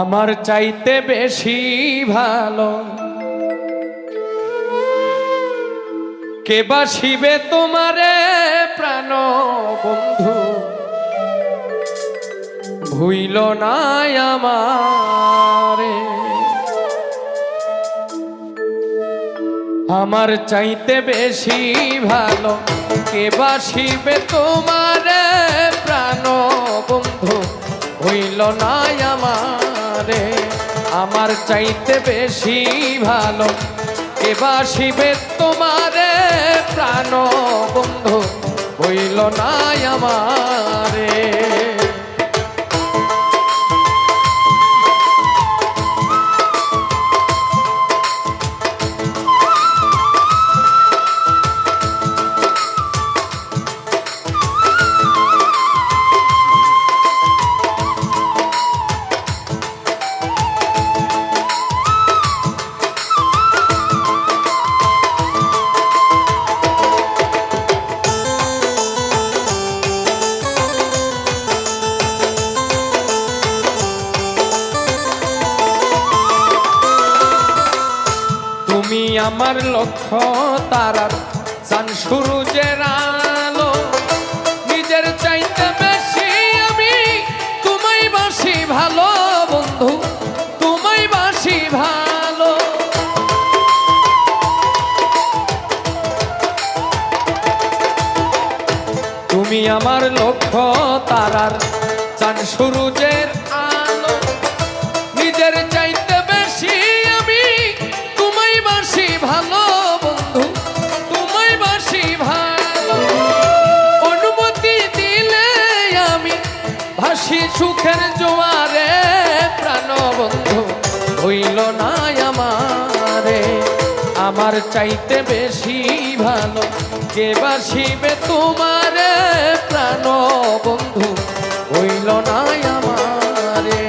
আমার চাইতে বেশি ভালো কে বাসিবে তোমারে প্রাণ বন্ধু, ভুইল না আমারে। আমার চাইতে বেশি ভালো কে বাসিবে তোমারে প্রাণ বন্ধু, হইল না আমারে। আমার চাইতে বেশি ভালো কে বাসিবে তোমারে প্রাণ বন্ধু, হইল না আমারে। তুমি আমার লক্ষ্য তারার চান সূরজের আলো, নিজের চাইতে বেশি আমি তোমায় বাসি ভালো বন্ধু, তোমায় বাসি ভালো। তুমি আমার লক্ষ্য তারার চান সূরজের আলো, নিজের চাইতে বেশি আমি তোমায় বাসি ভালো বন্ধু, তোমায় বাসি ভালো। অনুমতি দিলে আমি ভাসি সুখের জোয়ারে প্রাণ বন্ধু, হইল না আমারে। আমার চাইতে বেশি ভালো কে বাসিবে তোমারে প্রাণ বন্ধু, হইল না আমারে।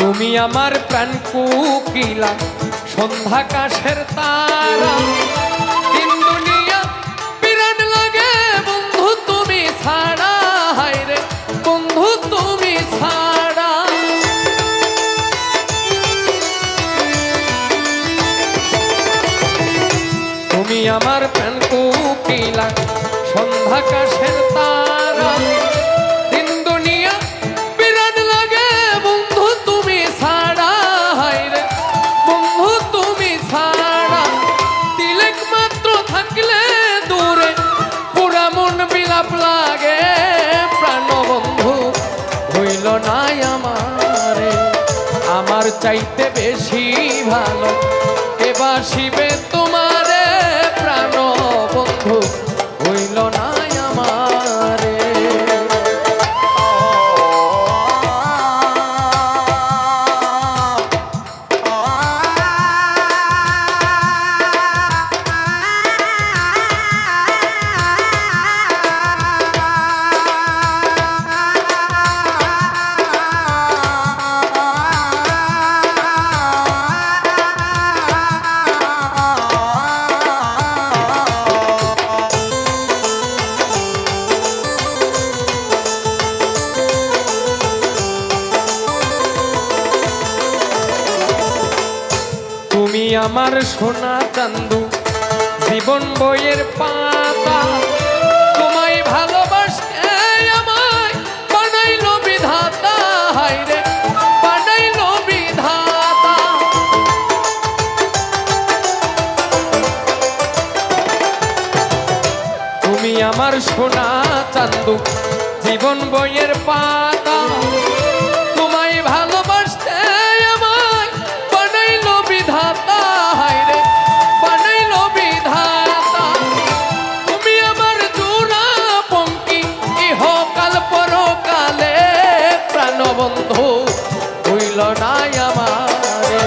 তুমি আমার প্রাণ কোকিলা সন্ধ্যাকাশের তারা, দিন দুনিয়া বিরাট লাগে বন্ধু তুমি ছাড়া, হায় রে বন্ধু তুমি ছাড়া। তুমি আমার প্রাণ কোকিলা সন্ধ্যাকাশের তারা, দিন দুনিয়া বিরাট লাগে বন্ধু তুমি ছাড়া, হায় রে বন্ধু তুমি ছাড়া। তিলেক মাত্র থাকলে দূরে পুরা মন বিলাপ লাগে প্রাণ বন্ধু, হইল না আমারে। আমার চাইতে বেশি ভালো কে বাসিবে তোমারে প্রাণ বন্ধু, হইল না আমারে। আমার সোনা চান্দু জীবন বইয়ের পাতা তোমায় ভালোবাসে আমায় বানাইলো বিধাতা হায়রে বানাইলো বিধাতা তুমি আমার সোনা চান্দু জীবন বইয়ের পাতা তোমায় ভালোবাসতে আমায় বানাইলো বিধাতা হায়রে বানাইলো বিধাতা তুমি আমার জোড়া পঙ্কি ইহকাল পরকালে প্রাণবন্ধু হইল না আমারে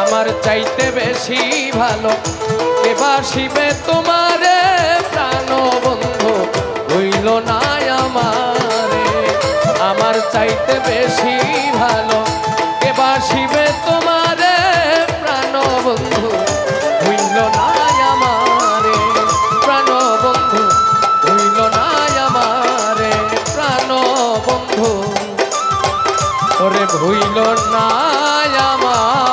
আমার চাইতে বেশি ভালো কে বাসিবে তোমারে প্রাণবন্ধু হইল না আমারে আমার চাইতে বেশি ভালো কে বাসিবে তোমারে প্রাণবন্ধু হইল না আমারে প্রাণবন্ধু হইল না আমারে প্রাণবন্ধু ওরে হইল না আমার